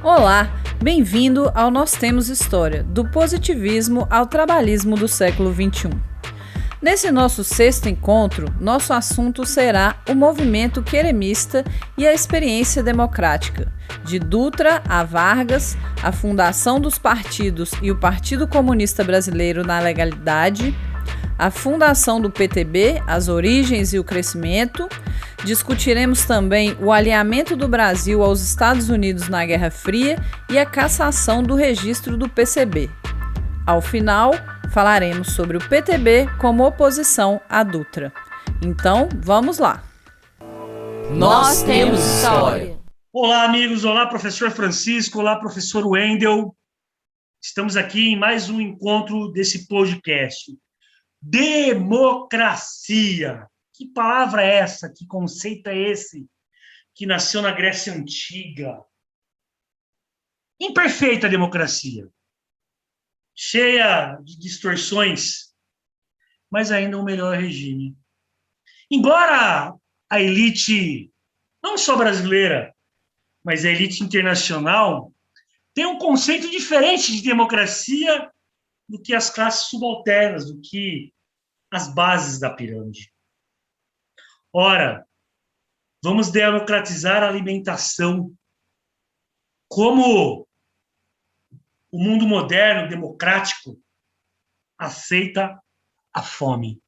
Olá, bem-vindo ao Nós Temos História, do positivismo ao trabalhismo do século XXI. Nesse nosso sexto encontro, nosso assunto será o movimento queremista e a experiência democrática, de Dutra a Vargas, a fundação dos partidos e o Partido Comunista Brasileiro na legalidade, a fundação do PTB, as origens e o crescimento. Discutiremos também o alinhamento do Brasil aos Estados Unidos na Guerra Fria e a cassação do registro do PCB. Ao final, falaremos sobre o PTB como oposição à Dutra. Então, vamos lá! Nós temos história! Olá, amigos! Olá, professor Francisco! Olá, professor Wendel! Estamos aqui em mais um encontro desse podcast. Democracia! Que palavra é essa? Que conceito é esse? Que nasceu na Grécia Antiga. Imperfeita democracia. Cheia de distorções, mas ainda um melhor regime. Embora a elite, não só brasileira, mas a elite internacional, tenha um conceito diferente de democracia do que as classes subalternas, do que as bases da pirâmide. Ora, vamos democratizar a alimentação. Como o mundo moderno, democrático, aceita a fome.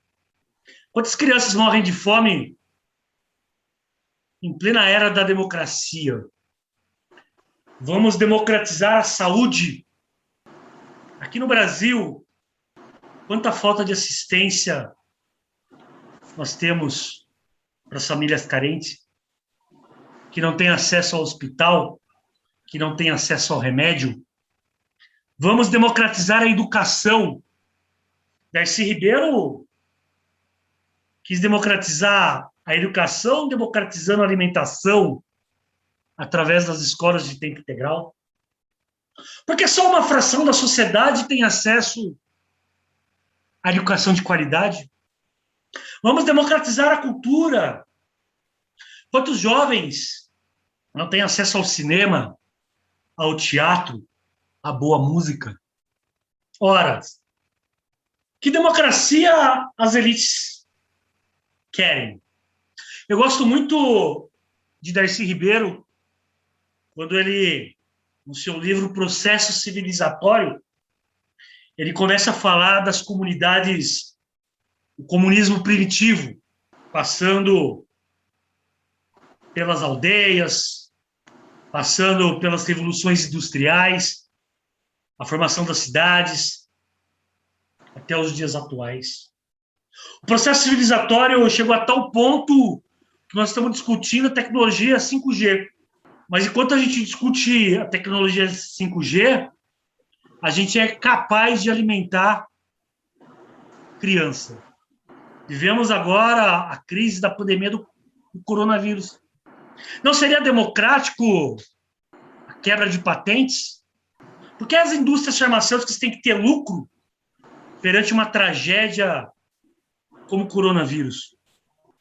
Quantas crianças morrem de fome em plena era da democracia? Vamos democratizar a saúde. Aqui no Brasil, quanta falta de assistência nós temos para as famílias carentes, que não têm acesso ao hospital, que não têm acesso ao remédio. Vamos democratizar a educação. Darcy Ribeiro quis democratizar a educação, democratizando a alimentação através das escolas de tempo integral. Porque só uma fração da sociedade tem acesso à educação de qualidade. Vamos democratizar a cultura. Quantos jovens não têm acesso ao cinema, ao teatro, à boa música? Ora, que democracia as elites querem? Eu gosto muito de Darcy Ribeiro, quando ele, no seu livro Processo Civilizatório, ele começa a falar das comunidades, o comunismo primitivo, passando pelas aldeias, passando pelas revoluções industriais, a formação das cidades, até os dias atuais. O processo civilizatório chegou a tal ponto que nós estamos discutindo a tecnologia 5G. Mas enquanto a gente discute a tecnologia 5G, a gente é capaz de alimentar criança. Vivemos agora a crise da pandemia do coronavírus. Não seria democrático a quebra de patentes? Porque as indústrias farmacêuticas têm que ter lucro perante uma tragédia como o coronavírus.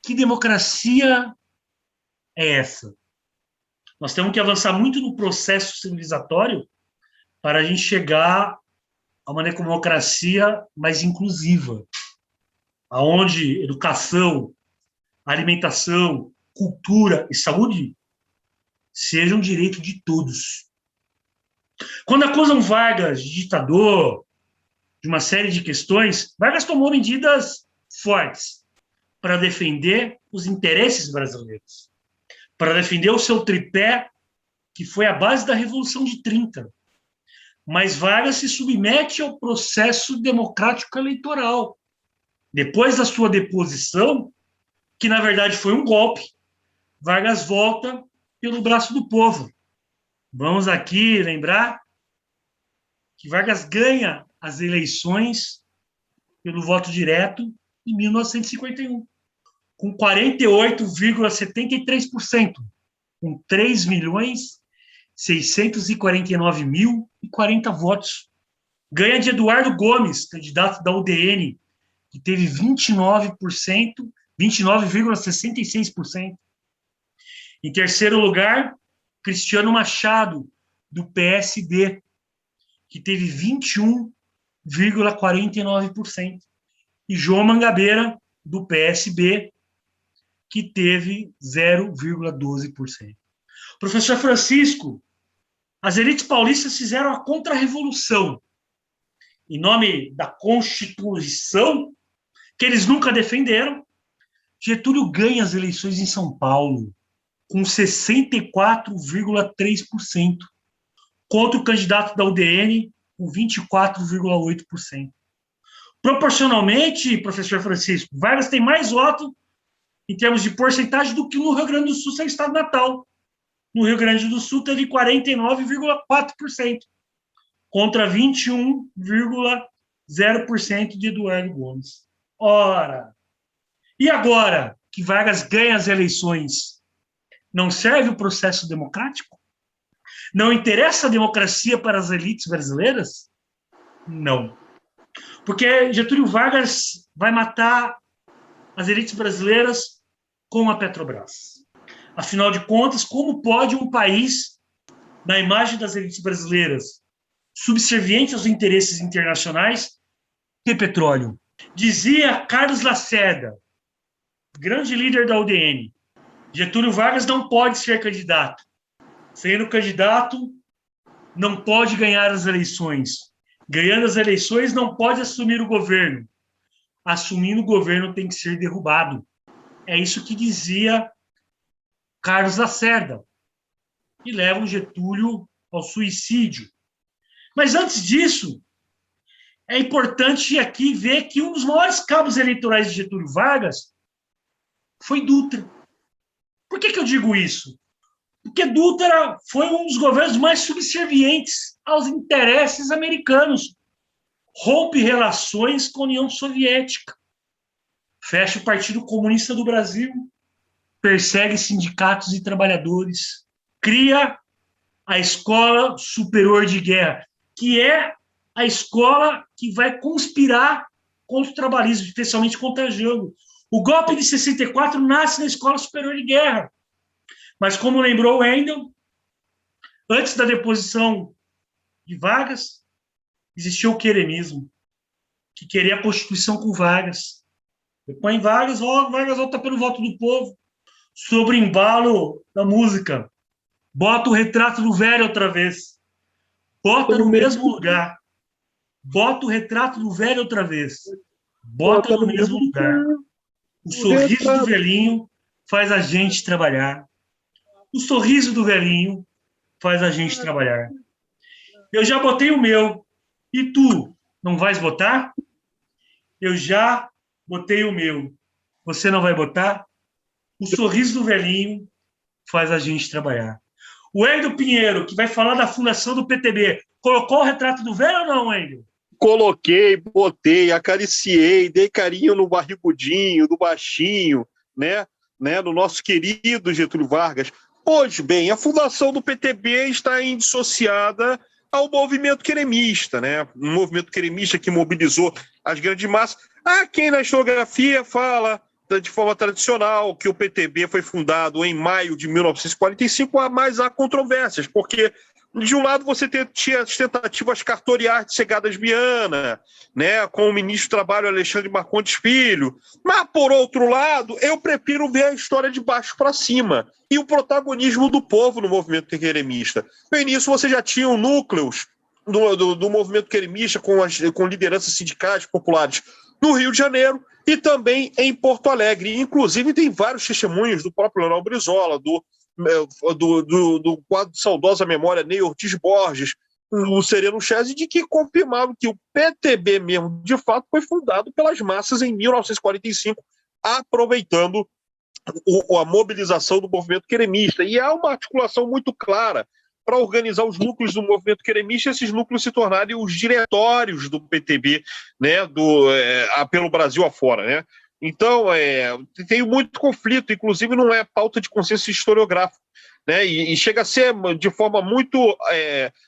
Que democracia é essa? Nós temos que avançar muito no processo civilizatório para a gente chegar a uma democracia mais inclusiva, onde educação, alimentação, cultura e saúde sejam direito de todos. Quando acusam Vargas de ditador, de uma série de questões, Vargas tomou medidas fortes para defender os interesses brasileiros, para defender o seu tripé, que foi a base da Revolução de 30. Mas Vargas se submete ao processo democrático eleitoral. Depois da sua deposição, que na verdade foi um golpe, Vargas volta pelo braço do povo. Vamos aqui lembrar que Vargas ganha as eleições pelo voto direto em 1951, com 48,73%, com 3.649.040 votos. Ganha de Eduardo Gomes, candidato da UDN, que teve 29,66%. Em terceiro lugar, Cristiano Machado, do PSB, que teve 21,49%, e João Mangabeira, do PSB, que teve 0,12%. Professor Francisco, as elites paulistas fizeram a contra-revolução em nome da Constituição, que eles nunca defenderam. Getúlio ganha as eleições em São Paulo com 64,3%, contra o candidato da UDN com 24,8%. Proporcionalmente, professor Francisco, Vargas tem mais voto em termos de porcentagem do que no Rio Grande do Sul, seu estado natal. No Rio Grande do Sul teve 49,4%, contra 21,0% de Eduardo Gomes. Ora, e agora que Vargas ganha as eleições, não serve o processo democrático? Não interessa a democracia para as elites brasileiras? Não. Porque Getúlio Vargas vai matar as elites brasileiras com a Petrobras. Afinal de contas, como pode um país, na imagem das elites brasileiras, subserviente aos interesses internacionais, ter petróleo? Dizia Carlos Lacerda, grande líder da UDN, Getúlio Vargas não pode ser candidato. Sendo candidato, não pode ganhar as eleições. Ganhando as eleições, não pode assumir o governo. Assumindo o governo, tem que ser derrubado. É isso que dizia Carlos Lacerda, e leva o Getúlio ao suicídio. Mas antes disso, é importante aqui ver que um dos maiores cabos eleitorais de Getúlio Vargas foi Dutra. Por que eu digo isso? Porque Dutra foi um dos governos mais subservientes aos interesses americanos. Rompe relações com a União Soviética. Fecha o Partido Comunista do Brasil. Persegue sindicatos e trabalhadores. Cria a Escola Superior de Guerra, que é a escola que vai conspirar contra o trabalhismo, especialmente contra Jango. O golpe de 64 nasce na Escola Superior de Guerra. Mas, como lembrou Wendel, antes da deposição de Vargas, existiu o queremismo, que queria a Constituição com Vargas. Depois Vargas volta pelo voto do povo. Sobre o embalo da música, bota o retrato do velho outra vez. Bota no mesmo lugar. Bota o retrato do velho outra vez. Bota no mesmo lugar. O sorriso do velhinho faz a gente trabalhar. O sorriso do velhinho faz a gente trabalhar. Eu já botei o meu. E tu, não vais botar? Eu já botei o meu. Você não vai botar? O sorriso do velhinho faz a gente trabalhar. O Wendel Pinheiro, que vai falar da fundação do PTB, colocou o retrato do velho ou não, Wendel? Coloquei, botei, acariciei, dei carinho no barrigudinho, do baixinho, né, no nosso querido Getúlio Vargas. Pois bem, a fundação do PTB está indissociada ao movimento queremista, né? Um movimento queremista que mobilizou as grandes massas. Há quem na historiografia fala de forma tradicional que o PTB foi fundado em maio de 1945, mas há controvérsias, porque de um lado você tinha as tentativas cartoriais de Segadas Viana, né, com o ministro do Trabalho Alexandre Marcondes Filho, mas por outro lado eu prefiro ver a história de baixo para cima e o protagonismo do povo no movimento queremista. No início você já tinha núcleos do movimento queremista com lideranças sindicais populares no Rio de Janeiro e também em Porto Alegre. Inclusive tem vários testemunhos do próprio Leonel Brizola, do quadro de saudosa memória Ney Ortiz Borges, o Sereno Chese, de que confirmavam que o PTB mesmo, de fato, foi fundado pelas massas em 1945, aproveitando a mobilização do movimento queremista. E há uma articulação muito clara para organizar os núcleos do movimento queremista, esses núcleos se tornarem os diretórios do PTB, né, pelo Brasil afora, né? Então, tem muito conflito, inclusive não é pauta de consenso historiográfico, né? E chega a ser de forma muito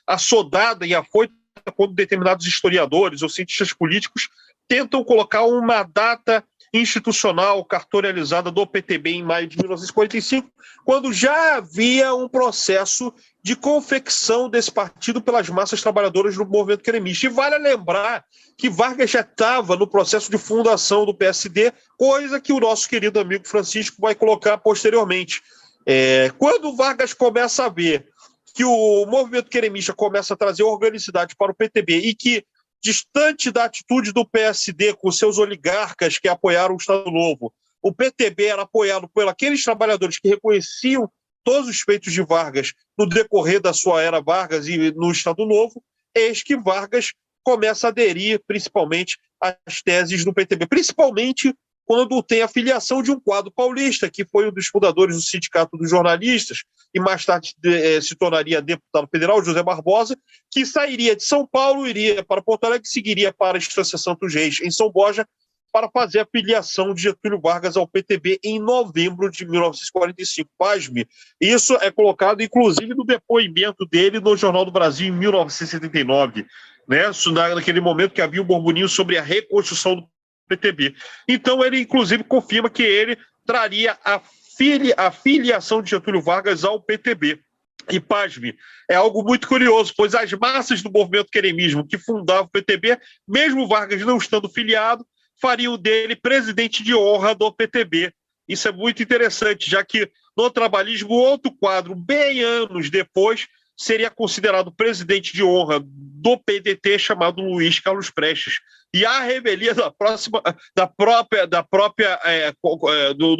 assodada e afoita quando determinados historiadores ou cientistas políticos tentam colocar uma data institucional cartorializada do PTB em maio de 1945, quando já havia um processo de confecção desse partido pelas massas trabalhadoras do movimento queremista. E vale lembrar que Vargas já estava no processo de fundação do PSD, coisa que o nosso querido amigo Francisco vai colocar posteriormente. Quando Vargas começa a ver que o movimento queremista começa a trazer organicidade para o PTB e que, distante da atitude do PSD com seus oligarcas que apoiaram o Estado Novo, o PTB era apoiado por aqueles trabalhadores que reconheciam todos os feitos de Vargas no decorrer da sua era Vargas e no Estado Novo, eis que Vargas começa a aderir principalmente às teses do PTB, principalmente quando tem a filiação de um quadro paulista, que foi um dos fundadores do Sindicato dos Jornalistas, e mais tarde se tornaria deputado federal, José Barbosa, que sairia de São Paulo, iria para Porto Alegre, seguiria para a Estância Santos Reis, em São Borja, para fazer a filiação de Getúlio Vargas ao PTB em novembro de 1945. Pasme, isso é colocado, inclusive, no depoimento dele no Jornal do Brasil, em 1979, né? Naquele momento que havia um burburinho sobre a reconstrução do PTB. Então ele, inclusive, confirma que ele traria a filiação de Getúlio Vargas ao PTB. E, pasme, é algo muito curioso, pois as massas do movimento queremismo que fundava o PTB, mesmo Vargas não estando filiado, fariam dele presidente de honra do PTB. Isso é muito interessante, já que no trabalhismo, outro quadro, bem anos depois, seria considerado presidente de honra do PDT, chamado Luiz Carlos Prestes. E a revelia do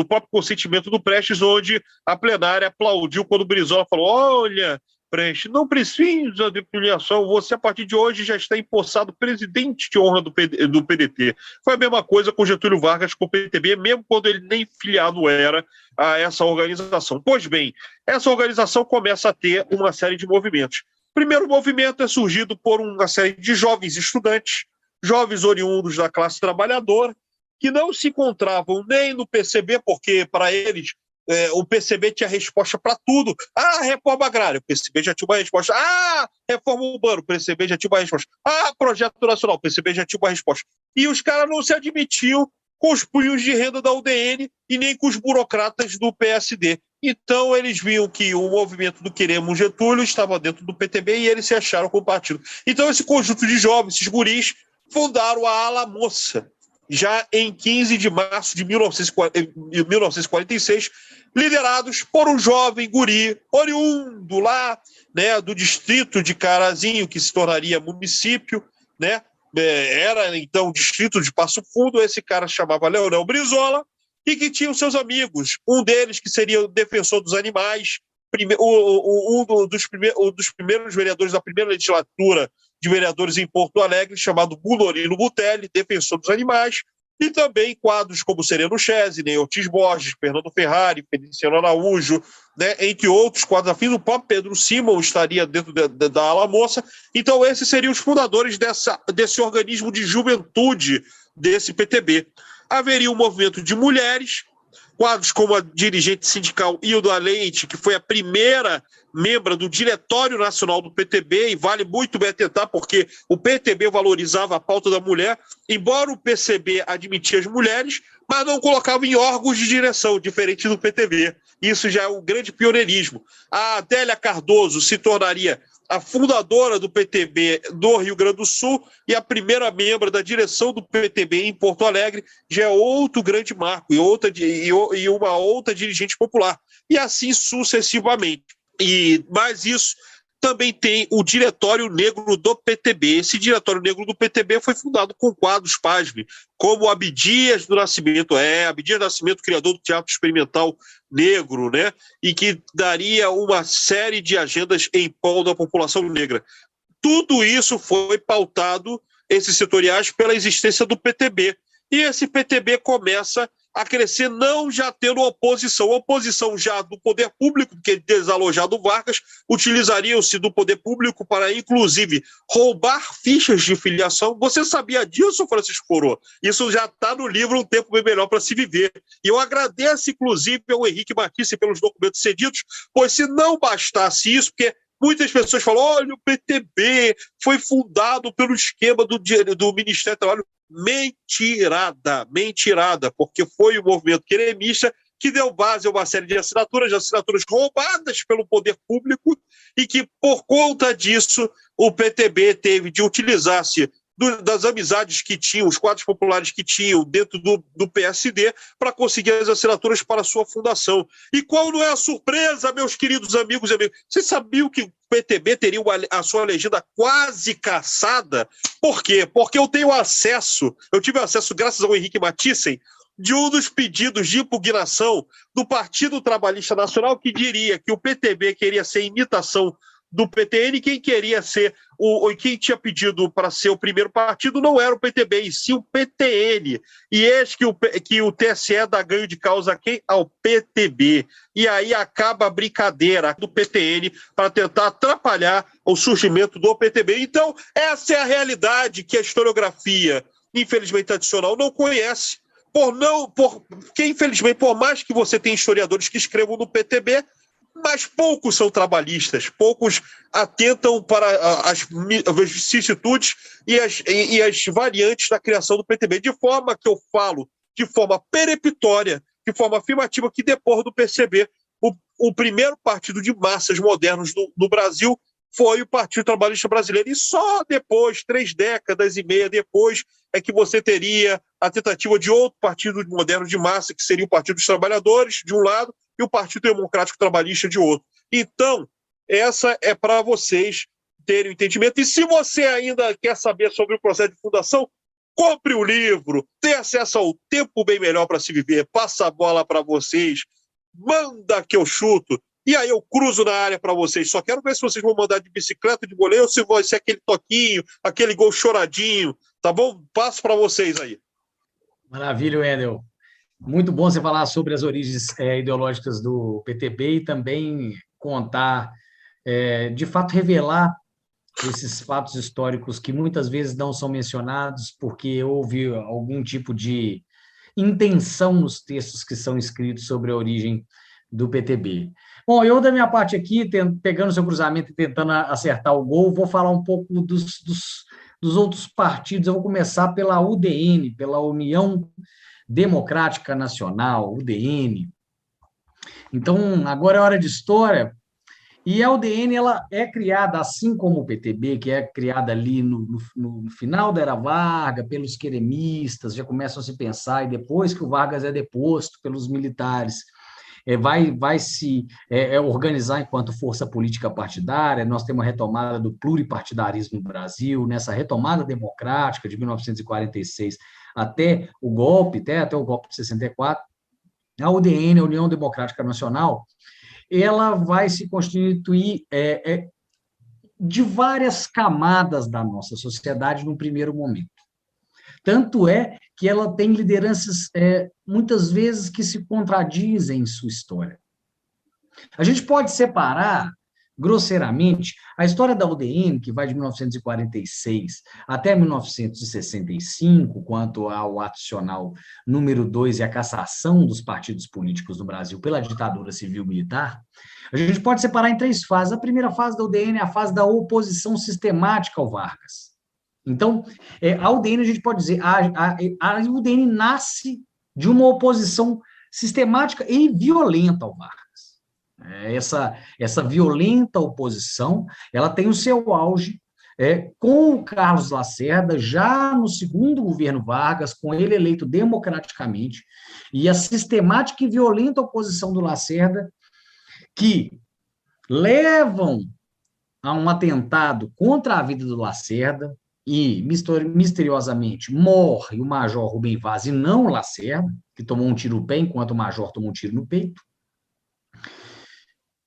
próprio consentimento do Prestes, onde a plenária aplaudiu quando Brizola falou: olha, Prestes, não precisa de filiação, você a partir de hoje já está empossado presidente de honra do PDT. Foi a mesma coisa com Getúlio Vargas com o PTB, mesmo quando ele nem filiado era a essa organização. Pois bem, essa organização começa a ter uma série de movimentos. O primeiro movimento é surgido por uma série de jovens estudantes, jovens oriundos da classe trabalhadora, que não se encontravam nem no PCB, porque para eles o PCB tinha resposta para tudo. Reforma agrária, o PCB já tinha uma resposta. Reforma urbana, o PCB já tinha uma resposta. Projeto nacional, o PCB já tinha uma resposta. E os caras não se admitiam com os punhos de renda da UDN e nem com os burocratas do PSD. Então eles viam que o movimento do Queremos Getúlio estava dentro do PTB e eles se acharam com o partido. Então esse conjunto de jovens, esses guris, fundaram a Ala Moça, já em 15 de março de 1946, liderados por um jovem guri oriundo lá, né, do distrito de Carazinho, que se tornaria município, né? Era então o distrito de Passo Fundo. Esse cara se chamava Leonel Brizola e que tinha os seus amigos, um deles que seria o defensor dos animais, um dos primeiros vereadores da primeira legislatura de vereadores em Porto Alegre, chamado Bulorino Butelli, defensor dos animais, e também quadros como Sereno Chesney, Ortiz Borges, Fernando Ferrari, Feliciano Araújo, né, entre outros quadros afins. O próprio Pedro Simon estaria dentro da Ala Moça. Então esses seriam os fundadores desse organismo de juventude desse PTB. Haveria um movimento de mulheres, quadros como a dirigente sindical Hilda Leite, que foi a primeira membro do Diretório Nacional do PTB, e vale muito bem atentar, porque o PTB valorizava a pauta da mulher, embora o PCB admitia as mulheres, mas não colocava em órgãos de direção, diferente do PTB. Isso já é um grande pioneirismo. A Adélia Cardoso se tornaria a fundadora do PTB do Rio Grande do Sul e a primeira membro da direção do PTB em Porto Alegre, já é outro grande marco e uma outra dirigente popular. E assim sucessivamente. Mas isso também tem o Diretório Negro do PTB. Esse Diretório Negro do PTB foi fundado com quadros, pasme, como Abdias do Nascimento, Abdias do Nascimento, criador do Teatro Experimental Negro, né? E que daria uma série de agendas em prol da população negra. Tudo isso foi pautado, esses setoriais, pela existência do PTB. E esse PTB começa a crescer, não já tendo oposição já do poder público, porque desalojado Vargas, utilizariam-se do poder público para, inclusive, roubar fichas de filiação. Você sabia disso, Francisco Coroa? Isso já está no livro Um Tempo Bem Melhor para Se Viver. E eu agradeço, inclusive, ao Henrique Matisse pelos documentos cedidos, pois se não bastasse isso, porque muitas pessoas falam: olha, o PTB foi fundado pelo esquema do Ministério do Trabalho. mentirada, porque foi o movimento queremista que deu base a uma série de assinaturas roubadas pelo poder público e que, por conta disso, o PTB teve de utilizar-se das amizades que tinham, os quadros populares que tinham dentro do PSD para conseguir as assinaturas para a sua fundação. E qual não é a surpresa, meus queridos amigos e amigas? Vocês sabiam que o PTB teria a sua legenda quase cassada? Por quê? Porque eu tive acesso, graças ao Henrique Mathiesen, de um dos pedidos de impugnação do Partido Trabalhista Nacional, que diria que o PTB queria ser imitação do PTN, quem queria ser quem tinha pedido para ser o primeiro partido não era o PTB, e sim o PTN. E eis que o TSE dá ganho de causa a quem? Ao PTB. E aí acaba a brincadeira do PTN para tentar atrapalhar o surgimento do PTB. Então, essa é a realidade que a historiografia, infelizmente tradicional, não conhece. Porque, infelizmente, por mais que você tenha historiadores que escrevam no PTB, mas poucos são trabalhistas, poucos atentam para as vicissitudes e as variantes da criação do PTB, de forma que eu falo, de forma peremptória, de forma afirmativa, que depois do PCB, o primeiro partido de massas modernos no Brasil foi o Partido Trabalhista Brasileiro, e só depois, 3 décadas e meia depois, é que você teria a tentativa de outro partido moderno de massa, que seria o Partido dos Trabalhadores, de um lado, e o Partido Democrático Trabalhista de outro. Então, essa é para vocês terem o entendimento. E se você ainda quer saber sobre o processo de fundação, compre o livro, tenha acesso ao Tempo Bem Melhor para Se Viver, passa a bola para vocês, manda que eu chuto, e aí eu cruzo na área para vocês. Só quero ver se vocês vão mandar de bicicleta, de goleiro, ou se vai ser aquele toquinho, aquele gol choradinho, tá bom? Passo para vocês aí. Maravilha, Wendel. Muito bom você falar sobre as origens ideológicas do PTB e também contar, de fato, revelar esses fatos históricos que muitas vezes não são mencionados porque houve algum tipo de intenção nos textos que são escritos sobre a origem do PTB. Bom, eu, da minha parte aqui, pegando o seu cruzamento e tentando acertar o gol, vou falar um pouco dos outros partidos. Eu vou começar pela UDN, pela União Democrática Nacional, UDN. Então, agora é hora de história. E a UDN ela é criada, assim como o PTB, que é criada ali no final da Era Vargas, pelos queremistas, já começam a se pensar, e depois que o Vargas é deposto pelos militares, vai se organizar enquanto força política partidária. Nós temos a retomada do pluripartidarismo no Brasil, nessa retomada democrática de 1946 até o golpe de 64, a UDN, a União Democrática Nacional, ela vai se constituir de várias camadas da nossa sociedade no primeiro momento. Tanto é que ela tem lideranças, muitas vezes, que se contradizem em sua história. A gente pode separar, grosseiramente, a história da UDN, que vai de 1946 até 1965, quanto ao ato adicional número 2 e a cassação dos partidos políticos no Brasil pela ditadura civil-militar. A gente pode separar em 3 fases. A primeira fase da UDN é a fase da oposição sistemática ao Vargas. Então, a UDN, a gente pode dizer, a UDN nasce de uma oposição sistemática e violenta ao Vargas. Essa violenta oposição, ela tem o seu auge com o Carlos Lacerda, já no segundo governo Vargas, com ele eleito democraticamente, e a sistemática e violenta oposição do Lacerda, que levam a um atentado contra a vida do Lacerda, e misteriosamente morre o major Rubem Vaz e não o Lacerda, que tomou um tiro no pé, enquanto o major tomou um tiro no peito,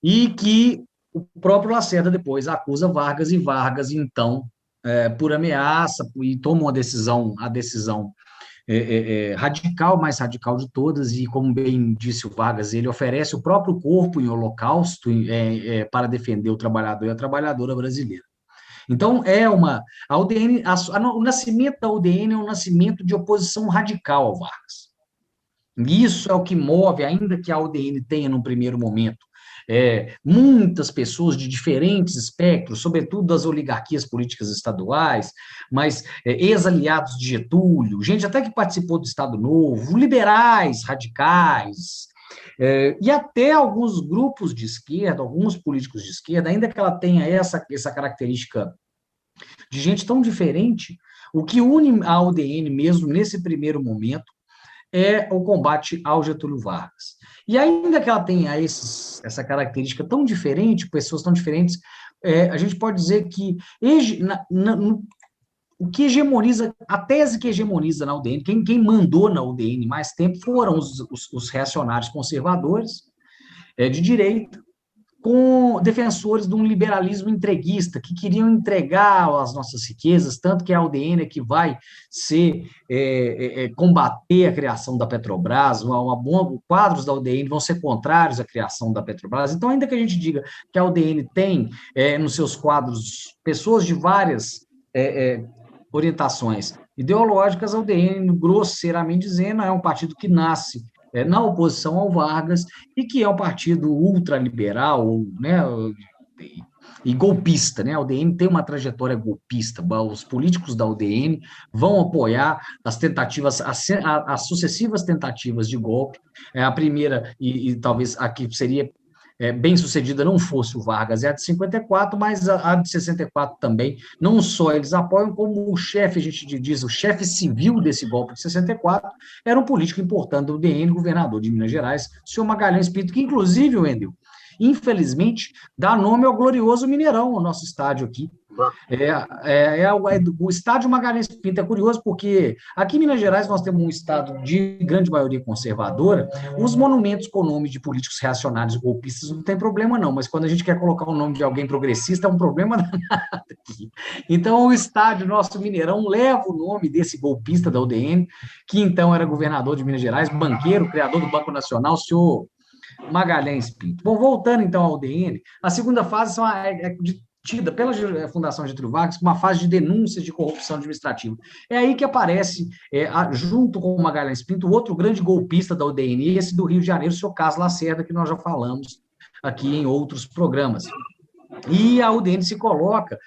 e que o próprio Lacerda depois acusa Vargas, e Vargas, então, por ameaça, e toma a decisão radical, mais radical de todas, e como bem disse o Vargas, ele oferece o próprio corpo em holocausto para defender o trabalhador e a trabalhadora brasileira. Então, a UDN, o nascimento da UDN é um nascimento de oposição radical ao Vargas. E isso é o que move, ainda que a UDN tenha, num primeiro momento, muitas pessoas de diferentes espectros, sobretudo das oligarquias políticas estaduais, mas ex-aliados de Getúlio, gente até que participou do Estado Novo, liberais, radicais, e até alguns grupos de esquerda, alguns políticos de esquerda, ainda que ela tenha essa característica de gente tão diferente, o que une a UDN mesmo nesse primeiro momento é o combate ao Getúlio Vargas. E ainda que ela tenha essa característica tão diferente, pessoas tão diferentes, a gente pode dizer que o que hegemoniza, a tese que hegemoniza na UDN, quem mandou na UDN mais tempo foram os reacionários conservadores de direita, com defensores de um liberalismo entreguista, que queriam entregar as nossas riquezas, tanto que a UDN é que vai combater a criação da Petrobras, quadros da UDN vão ser contrários à criação da Petrobras. Então, ainda que a gente diga que a UDN tem nos seus quadros pessoas de várias orientações ideológicas, a UDN, grosseiramente dizendo, é um partido que nasce na oposição ao Vargas, e que é um partido ultraliberal, né, e golpista, né? A UDN tem uma trajetória golpista, os políticos da UDN vão apoiar as tentativas, as sucessivas tentativas de golpe, a primeira, e talvez a que seria bem sucedida não fosse o Vargas, é a de 54, mas a de 64 também, não só eles apoiam, como o chefe, a gente diz, o chefe civil desse golpe de 64, era um político importante do UDN, governador de Minas Gerais, o senhor Magalhães Pinto, que inclusive, Wendel, infelizmente, dá nome ao glorioso Mineirão, o nosso estádio aqui. O estádio Magalhães Pinto é curioso porque aqui em Minas Gerais nós temos um estado de grande maioria conservadora, os monumentos com nome de políticos reacionários e golpistas não tem problema não, mas quando a gente quer colocar o nome de alguém progressista é um problema danado aqui. Então o estádio nosso Mineirão leva o nome desse golpista da UDN, que então era governador de Minas Gerais, banqueiro, criador do Banco Nacional, o senhor Magalhães Pinto. Bom, voltando então ao UDN, a segunda fase tida pela Fundação Getúlio Vargas como uma fase de denúncias de corrupção administrativa. É aí que aparece, junto com o Magalhães Pinto, o outro grande golpista da UDN, esse do Rio de Janeiro, o senhor Carlos Lacerda, que nós já falamos aqui em outros programas. E a UDN se coloca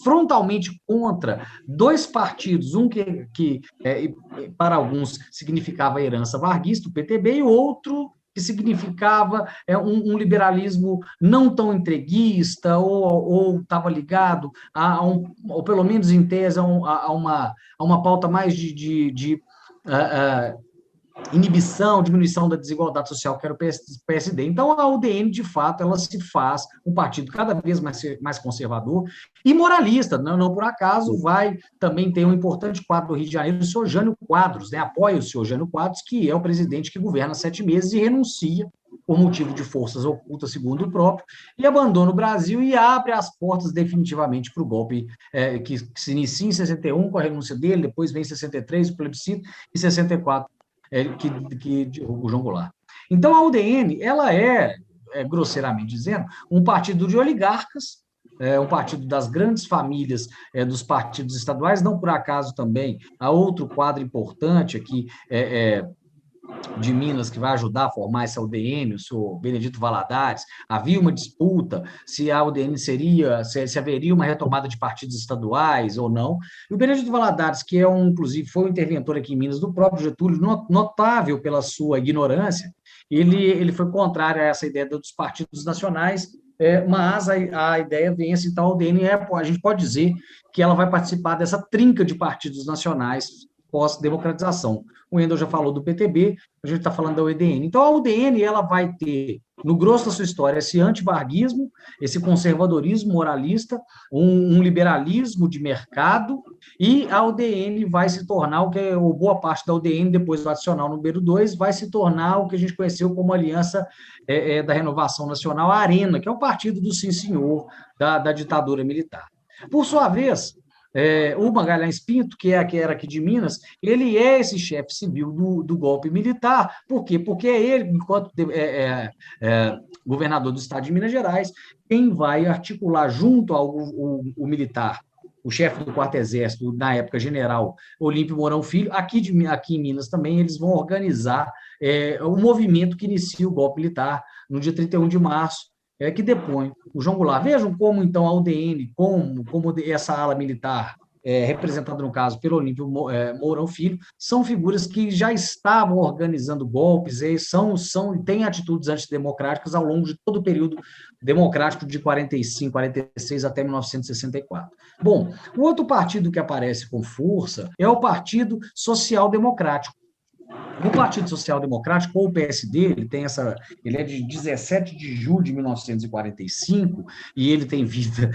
frontalmente contra dois partidos, um que para alguns significava a herança varguista, o PTB, e outro que significava um liberalismo não tão entreguista, ou estava ligado ou pelo menos em tese, a uma pauta mais de inibição, diminuição da desigualdade social, que era o PSD. Então, a UDN, de fato, ela se faz um partido cada vez mais conservador e moralista. Não por acaso, vai também ter um importante quadro do Rio de Janeiro, o senhor Jânio Quadros, né? Apoia o senhor Jânio Quadros, que é o presidente que governa 7 meses e renuncia por motivo de forças ocultas, segundo o próprio, e abandona o Brasil e abre as portas definitivamente para o golpe que se inicia em 61, com a renúncia dele, depois vem em 63, o plebiscito, e 64, que derruba o João Goulart. Então, a UDN, ela grosseiramente dizendo, um partido de oligarcas, um partido das grandes famílias dos partidos estaduais, não por acaso também, há outro quadro importante aqui, de Minas, que vai ajudar a formar essa UDN, o senhor Benedito Valadares. Havia uma disputa se a UDN se haveria uma retomada de partidos estaduais ou não. E o Benedito Valadares, que inclusive foi um interventor aqui em Minas do próprio Getúlio, notável pela sua ignorância, ele foi contrário a essa ideia dos partidos nacionais, mas a ideia vence. Então a UDN a gente pode dizer que ela vai participar dessa trinca de partidos nacionais pós-democratização. O Wendel já falou do PTB, a gente está falando da UDN. Então, a UDN ela vai ter, no grosso da sua história, esse antivarguismo, esse conservadorismo moralista, um liberalismo de mercado, e a UDN vai se tornar boa parte da UDN, depois do adicional número 2, vai se tornar o que a gente conheceu como Aliança da Renovação Nacional, a ARENA, que é o partido do sim senhor da ditadura militar. Por sua vez, o Magalhães Pinto, que era aqui de Minas, ele é esse chefe civil do golpe militar. Por quê? Porque é ele, enquanto governador do estado de Minas Gerais, quem vai articular junto ao militar o chefe do Quarto Exército, na época, general Olímpio Mourão Filho. Aqui em Minas também, eles vão organizar o movimento que inicia o golpe militar no dia 31 de março, que depõe o João Goulart. Vejam como, então, a UDN, como essa ala militar, representada, no caso, pelo Olímpio Mourão Filho, são figuras que já estavam organizando golpes e têm atitudes antidemocráticas ao longo de todo o período democrático de 45, 46 até 1964. Bom, o outro partido que aparece com força é o Partido Social Democrático. O Partido Social Democrático, ou o PSD, ele é de 17 de julho de 1945 e ele tem vida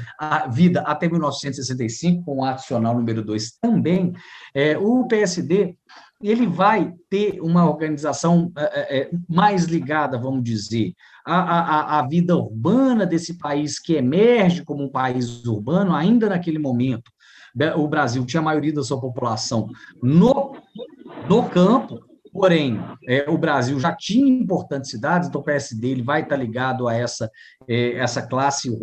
até 1965, com o adicional número 2 também. O PSD, ele vai ter uma organização mais ligada, vamos dizer, à vida urbana desse país que emerge como um país urbano. Ainda naquele momento, o Brasil tinha a maioria da sua população no campo. Porém, o Brasil já tinha importantes cidades, então o PSD ele vai estar ligado a essa classe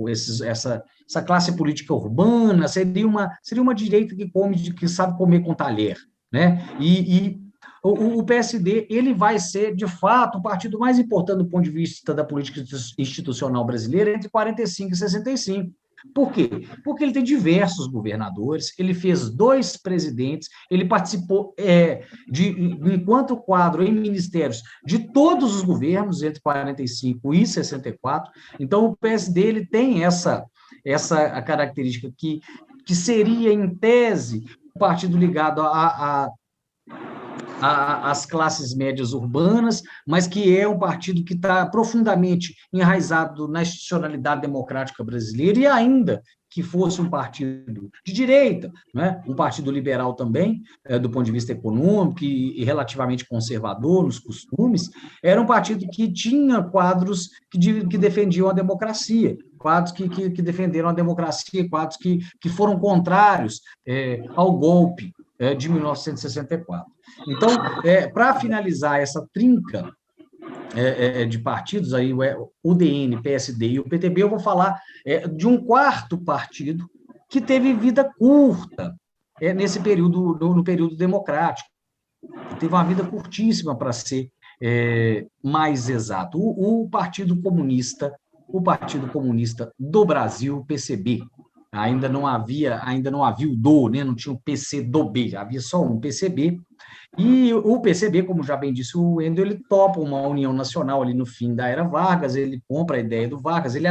política urbana. Seria uma direita que sabe comer com talher, né? E o PSD ele vai ser, de fato, o partido mais importante do ponto de vista da política institucional brasileira entre 45 e 65. Por quê? Porque ele tem diversos governadores, ele fez 2 presidentes, ele participou enquanto quadro em ministérios de todos os governos entre 45 e 64. Então, o PSD ele tem essa característica que seria, em tese, um partido ligado às classes médias urbanas, mas que é um partido que está profundamente enraizado na institucionalidade democrática brasileira, e ainda que fosse um partido de direita, né? Um partido liberal também, do ponto de vista econômico e relativamente conservador nos costumes, era um partido que tinha quadros que defendiam a democracia, quadros que defenderam a democracia, quadros que foram contrários ao golpe de 1964. Então, para finalizar essa trinca de partidos, aí, o UDN, PSD e o PTB, eu vou falar de um quarto partido que teve vida curta nesse período, no período democrático. Teve uma vida curtíssima, para ser mais exato. O Partido Comunista do Brasil, o PCB. Ainda não havia o do, né? Não tinha o PC do B, havia só um PCB. E o PCB, como já bem disse o Wendel, ele topa uma união nacional ali no fim da era Vargas, ele compra a ideia do Vargas, ele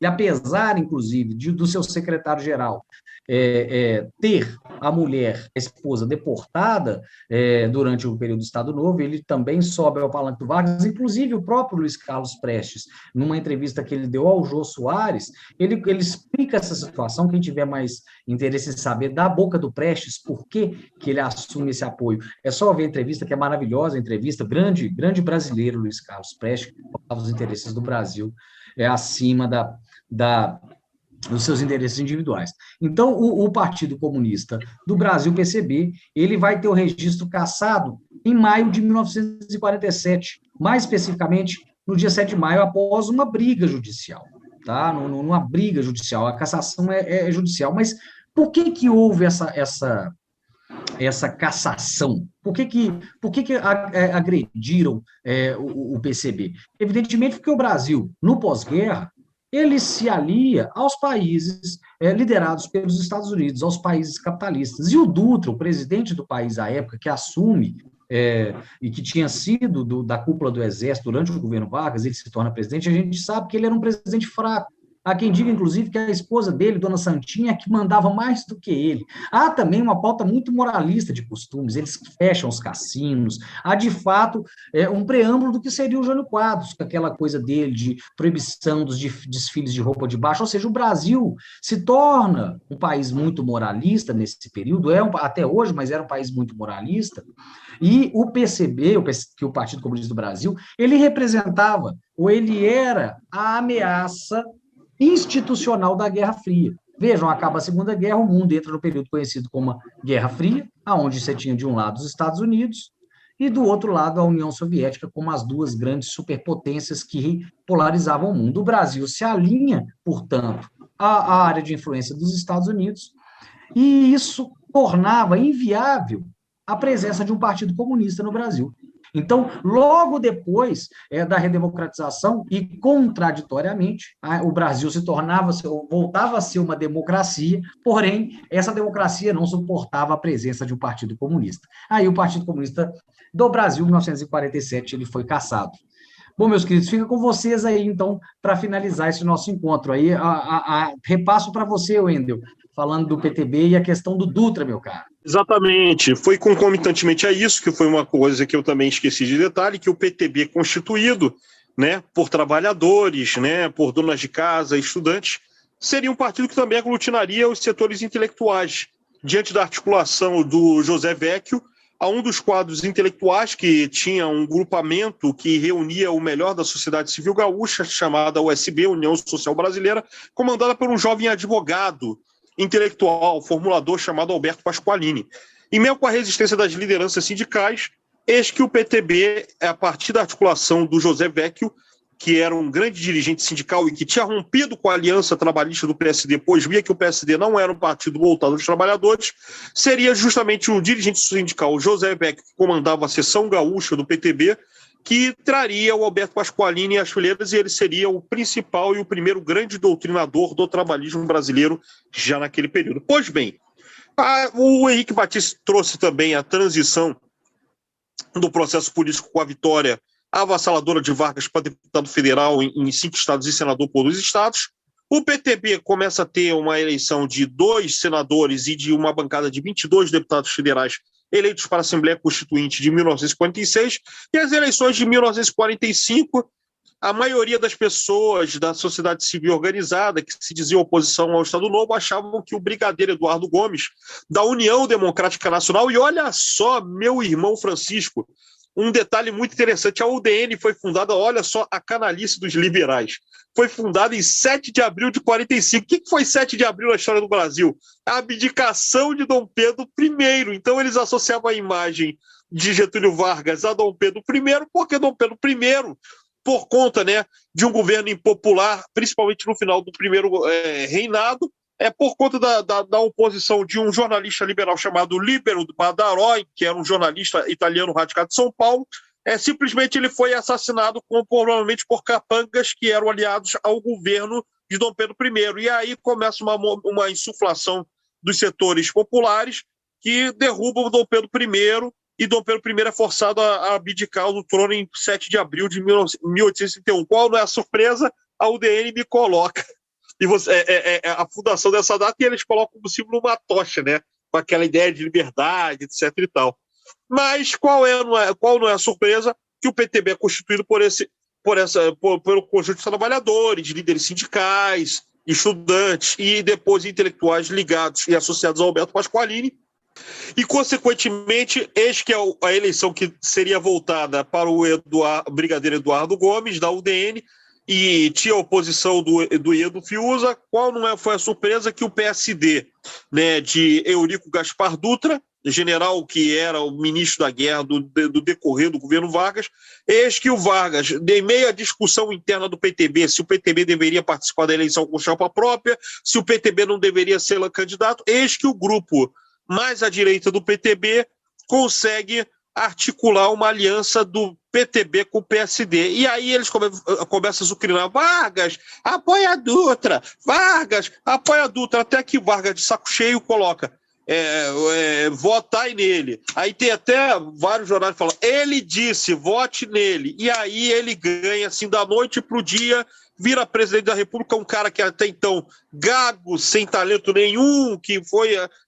apesar, inclusive, do seu secretário-geral ter a mulher, a esposa, deportada durante o período do Estado Novo, ele também sobe ao palanque do Vargas. Inclusive o próprio Luiz Carlos Prestes, numa entrevista que ele deu ao Jô Soares, ele explica essa situação. Quem tiver mais interesse em saber da boca do Prestes por que ele assume esse apoio, é só ver a entrevista, que é maravilhosa, a entrevista, grande brasileiro Luiz Carlos Prestes, que colocava os interesses do Brasil acima dos seus interesses individuais. Então, o Partido Comunista do Brasil, PCB, ele vai ter o registro cassado em maio de 1947, mais especificamente no dia 7 de maio, após uma briga judicial, tá? Numa briga judicial, a cassação é judicial, mas por que houve essa cassação? Por que agrediram o PCB? Evidentemente porque o Brasil, no pós-guerra, ele se alia aos países liderados pelos Estados Unidos, aos países capitalistas. E o Dutra, o presidente do país à época, que assume e que tinha sido da cúpula do Exército durante o governo Vargas, ele se torna presidente, a gente sabe que ele era um presidente fraco. Há quem diga, inclusive, que a esposa dele, Dona Santinha, que mandava mais do que ele. Há também uma pauta muito moralista de costumes, eles fecham os cassinos. Há, de fato, um preâmbulo do que seria o Jânio Quadros, com aquela coisa dele de proibição dos desfiles de roupa de baixo. Ou seja, o Brasil se torna um país muito moralista nesse período, até hoje, mas era um país muito moralista. E o PCB, que é o Partido Comunista do Brasil, ele representava, ou ele era a ameaça institucional da Guerra Fria. Vejam, acaba a Segunda Guerra, o mundo entra no período conhecido como a Guerra Fria, onde você tinha de um lado os Estados Unidos e do outro lado a União Soviética, como as duas grandes superpotências que polarizavam o mundo. O Brasil se alinha, portanto, à área de influência dos Estados Unidos E isso tornava inviável a presença de um partido comunista no Brasil. Então, logo depois da redemocratização, e contraditoriamente, o Brasil voltava a ser uma democracia, porém, essa democracia não suportava a presença de um partido comunista. Aí o Partido Comunista do Brasil, em 1947, ele foi cassado. Bom, meus queridos, fica com vocês aí, então, para finalizar esse nosso encontro. Aí, repasso para você, Wendel, falando do PTB e a questão do Dutra, meu caro. Exatamente. Foi concomitantemente a isso, que foi uma coisa que eu também esqueci de detalhe, que o PTB constituído, né, por trabalhadores, né, por donas de casa, estudantes, seria um partido que também aglutinaria os setores intelectuais. Diante da articulação do José Vecchio, a um dos quadros intelectuais que tinha um grupamento que reunia o melhor da sociedade civil gaúcha, chamada USB, União Social Brasileira, comandada por um jovem advogado intelectual, formulador chamado Alberto Pasqualini. Em meio com a resistência das lideranças sindicais, eis que o PTB, a partir da articulação do José Vecchio, que era um grande dirigente sindical e que tinha rompido com a aliança trabalhista do PSD, pois via que o PSD não era um partido voltado aos trabalhadores, seria justamente o dirigente sindical José Vecchio, que comandava a seção gaúcha do PTB, que traria o Alberto Pasqualini às fileiras, e ele seria o principal e o primeiro grande doutrinador do trabalhismo brasileiro já naquele período. Pois bem, o Henrique Batista trouxe também a transição do processo político com a vitória avassaladora de Vargas para deputado federal em 5 estados e senador por 2 estados. O PTB começa a ter uma eleição de 2 senadores e de uma bancada de 22 deputados federais eleitos para a Assembleia Constituinte de 1946, e as eleições de 1945, a maioria das pessoas da sociedade civil organizada, que se dizia oposição ao Estado Novo, achavam que o brigadeiro Eduardo Gomes, da União Democrática Nacional, e olha só, meu irmão Francisco, um detalhe muito interessante, a UDN foi fundada, olha só a canalice dos liberais, foi fundada em 7 de abril de 45. O que foi 7 de abril na história do Brasil? A abdicação de Dom Pedro I. Então eles associavam a imagem de Getúlio Vargas a Dom Pedro I, porque Dom Pedro I, por conta, né, de um governo impopular, principalmente no final do primeiro reinado, por conta da oposição de um jornalista liberal chamado Libero Badaró, que era um jornalista italiano radicado em São Paulo, simplesmente ele foi assassinado provavelmente por capangas que eram aliados ao governo de Dom Pedro I. E aí começa uma insuflação dos setores populares que derrubam Dom Pedro I, e Dom Pedro I é forçado a abdicar do trono em 7 de abril de 1831. Qual não é a surpresa? A UDN me coloca. E a fundação dessa data, e eles colocam como símbolo uma tocha, né? Com aquela ideia de liberdade, etc. e tal. Mas qual não é a surpresa? Que o PTB é constituído pelo conjunto de trabalhadores, líderes sindicais, estudantes e depois intelectuais ligados e associados ao Alberto Pasqualini. E, consequentemente, eis que a eleição que seria voltada para o brigadeiro Eduardo Gomes, da UDN, e tinha a oposição do Edo Fiuza. Qual não foi a surpresa? Que o PSD, né, de Eurico Gaspar Dutra, general que era o ministro da guerra do decorrer do governo Vargas, eis que o Vargas, em meio à discussão interna do PTB, se o PTB deveria participar da eleição com chapa própria, se o PTB não deveria ser candidato, eis que o grupo mais à direita do PTB consegue articular uma aliança do PTB com o PSD. E aí eles começam a zucrinar: Vargas, apoia a Dutra, Vargas, apoia a Dutra, até que Vargas, de saco cheio, coloca: votai nele. Aí tem até vários jornais que falam: ele disse, vote nele. E aí ele ganha, assim, da noite para o dia, vira presidente da República, um cara que até então gago, sem talento nenhum, que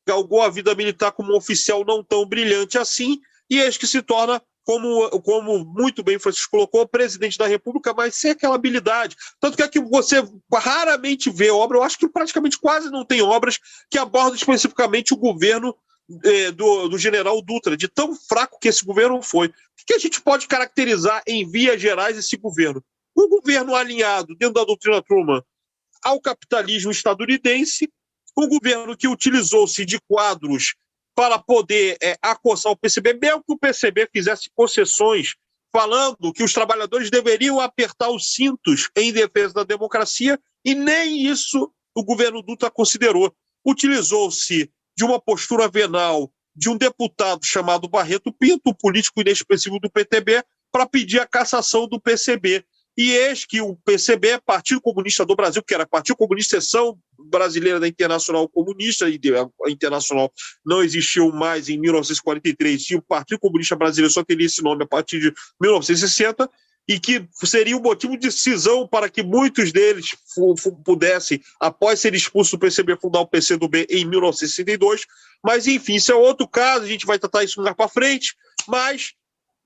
galgou a vida militar como um oficial não tão brilhante assim, e eis que se torna, como muito bem Francisco colocou, presidente da República, mas sem aquela habilidade. Tanto que é que você raramente vê obra, eu acho que praticamente quase não tem obras que abordam especificamente o governo do general Dutra, de tão fraco que esse governo foi. O que a gente pode caracterizar em vias gerais esse governo? Um governo alinhado, dentro da doutrina Truman, ao capitalismo estadunidense, um governo que utilizou-se de quadros para poder acossar o PCB, mesmo que o PCB fizesse concessões falando que os trabalhadores deveriam apertar os cintos em defesa da democracia, e nem isso o governo Dutra considerou. Utilizou-se de uma postura venal de um deputado chamado Barreto Pinto, político inexpressivo do PTB, para pedir a cassação do PCB. E eis que o PCB, Partido Comunista do Brasil, que era Partido Comunista Seção Brasileira da Internacional Comunista, e a Internacional não existiu mais em 1943, e o Partido Comunista Brasileiro só teria esse nome a partir de 1960, e que seria um motivo de cisão para que muitos deles pudessem, após ser expulsos do PCB, fundar o PCdoB em 1962. Mas, enfim, isso é outro caso, a gente vai tratar isso mais para frente, mas,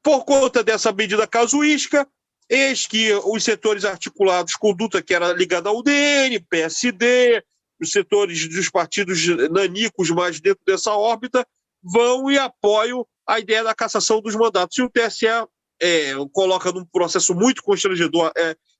por conta dessa medida casuística, eis que os setores articulados com Dutra, que era ligado ao UDN, PSD, os setores dos partidos nanicos mais dentro dessa órbita, vão e apoiam a ideia da cassação dos mandatos. E o TSE coloca num processo muito constrangedor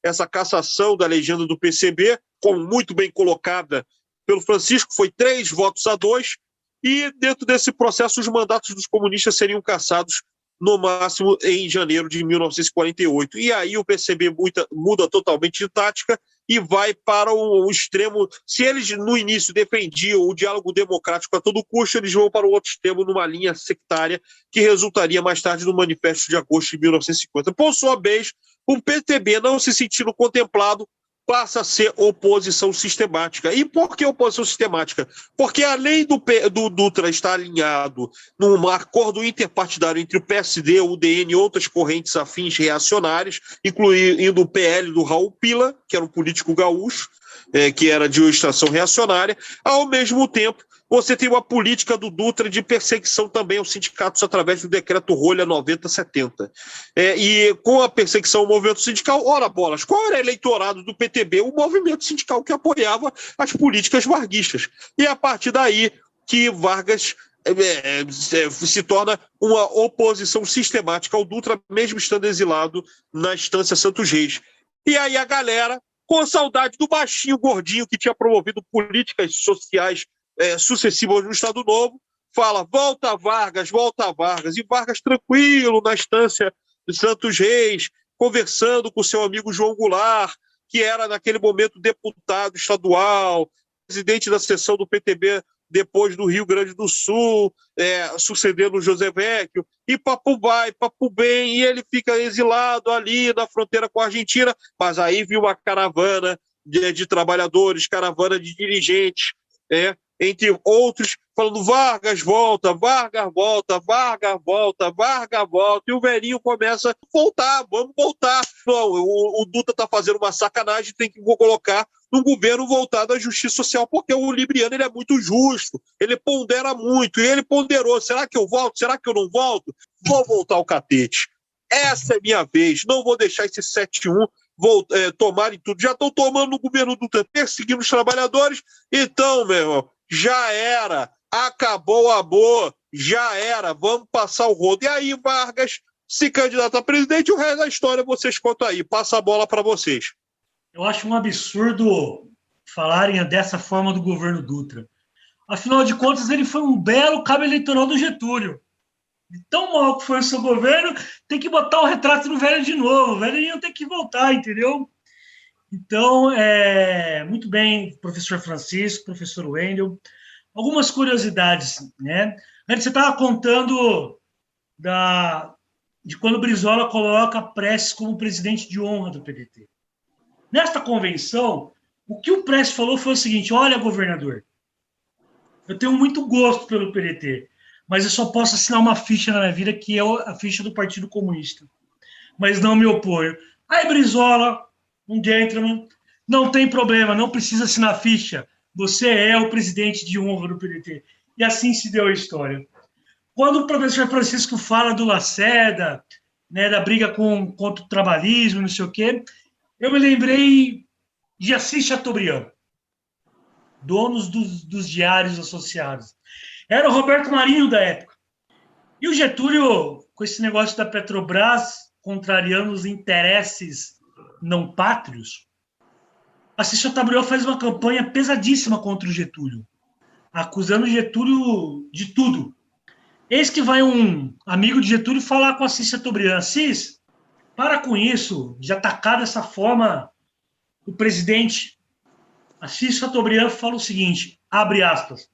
essa cassação da legenda do PCB, como muito bem colocada pelo Francisco, foi 3-2, e dentro desse processo os mandatos dos comunistas seriam cassados no máximo em janeiro de 1948. E aí o PCB muda totalmente de tática e vai para o extremo. Se eles no início defendiam o diálogo democrático a todo custo, eles vão para o outro extremo numa linha sectária que resultaria mais tarde no Manifesto de Agosto de 1950. Por sua vez, o PTB, não se sentindo contemplado, passa a ser oposição sistemática. E por que oposição sistemática? Porque além do Dutra estar alinhado num acordo interpartidário entre o PSD, o UDN e outras correntes afins reacionárias, incluindo o PL do Raul Pila, que era um político gaúcho, que era de extração reacionária, ao mesmo tempo você tem uma política do Dutra de perseguição também aos sindicatos através do decreto Rolha 9070. E com a perseguição ao movimento sindical, ora bolas, qual era o eleitorado do PTB? O movimento sindical que apoiava as políticas varguistas. E a partir daí que Vargas se torna uma oposição sistemática ao Dutra, mesmo estando exilado na Estância Santos Reis. E aí a galera, com saudade do baixinho gordinho que tinha promovido políticas sociais sucessivas no Estado Novo, fala, volta Vargas, e Vargas tranquilo na Estância de Santos Reis, conversando com seu amigo João Goulart, que era naquele momento deputado estadual, presidente da seção do PTB depois do Rio Grande do Sul, sucedendo o José Vecchio, e papo vai, papo bem, e ele fica exilado ali na fronteira com a Argentina, mas aí viu uma caravana de trabalhadores, caravana de dirigentes, entre outros, falando Vargas volta, e o velhinho começa a voltar, vamos voltar. Não, o Dutra está fazendo uma sacanagem, tem que colocar num governo voltado à justiça social, porque o libriano ele é muito justo, ele pondera muito, e ele ponderou, será que eu volto, será que eu não volto? Vou voltar ao catete. Essa é minha vez, não vou deixar esse 7-1 tomarem tudo. Já estão tomando no governo Dutra, perseguindo os trabalhadores, então, meu irmão, já era, acabou a boa, já era, vamos passar o rodo. E aí Vargas se candidata a presidente, o resto da história vocês contam aí, passa a bola para vocês. Eu acho um absurdo falarem dessa forma do governo Dutra. Afinal de contas, ele foi um belo cabo eleitoral do Getúlio. De tão mal que foi o seu governo, tem que botar o retrato do velho de novo. O velho tem que voltar, entendeu? Então, muito bem, professor Francisco, professor Wendel. Algumas curiosidades, né? Antes você estava contando de quando o Brizola coloca Prestes como presidente de honra do PDT. Nesta convenção, o que o Prestes falou foi o seguinte, olha, governador, eu tenho muito gosto pelo PDT, mas eu só posso assinar uma ficha na minha vida, que é a ficha do Partido Comunista. Mas não me oponho. Aí, Brizola, um gentleman, não tem problema, não precisa assinar ficha. Você é o presidente de honra do PDT. E assim se deu a história. Quando o professor Francisco fala do Lacerda, né, da briga contra o trabalhismo, não sei o quê, eu me lembrei de Assis Chateaubriand, donos dos diários associados. Era o Roberto Marinho da época. E o Getúlio, com esse negócio da Petrobras, contrariando os interesses não pátrios, Assis Chateaubriand faz uma campanha pesadíssima contra o Getúlio, acusando o Getúlio de tudo. Eis que vai um amigo de Getúlio falar com Assis Chateaubriand. Assis, para com isso, de atacar dessa forma o presidente. Assis Chateaubriand fala o seguinte, abre aspas,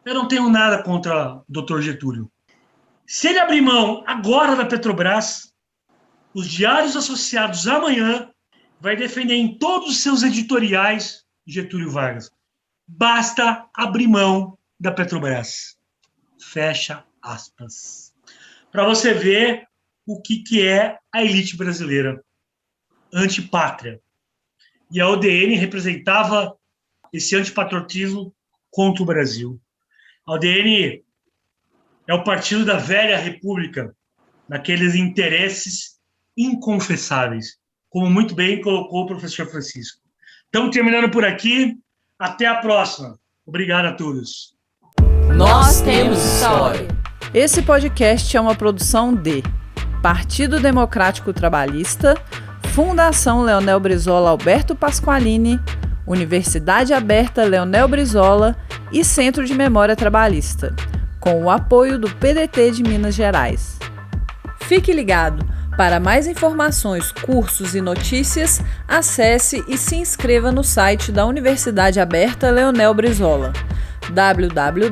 Eu não tenho nada contra o Dr. Getúlio. Se ele abrir mão agora da Petrobras, os diários associados amanhã vai defender em todos os seus editoriais Getúlio Vargas. Basta abrir mão da Petrobras. Fecha aspas. Para você ver o que é a elite brasileira. Antipátria. E a UDN representava esse antipatriotismo contra o Brasil. A UDN é o partido da velha república, naqueles interesses inconfessáveis, como muito bem colocou o professor Francisco. Estamos terminando por aqui. Até a próxima. Obrigado a todos. Nós temos história. Esse podcast é uma produção de Partido Democrático Trabalhista, Fundação Leonel Brizola Alberto Pasqualini, Universidade Aberta Leonel Brizola e Centro de Memória Trabalhista, com o apoio do PDT de Minas Gerais. Fique ligado! Para mais informações, cursos e notícias, acesse e se inscreva no site da Universidade Aberta Leonel Brizola, www.ulb.org.br.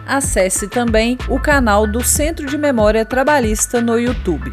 Acesse também o canal do Centro de Memória Trabalhista no YouTube.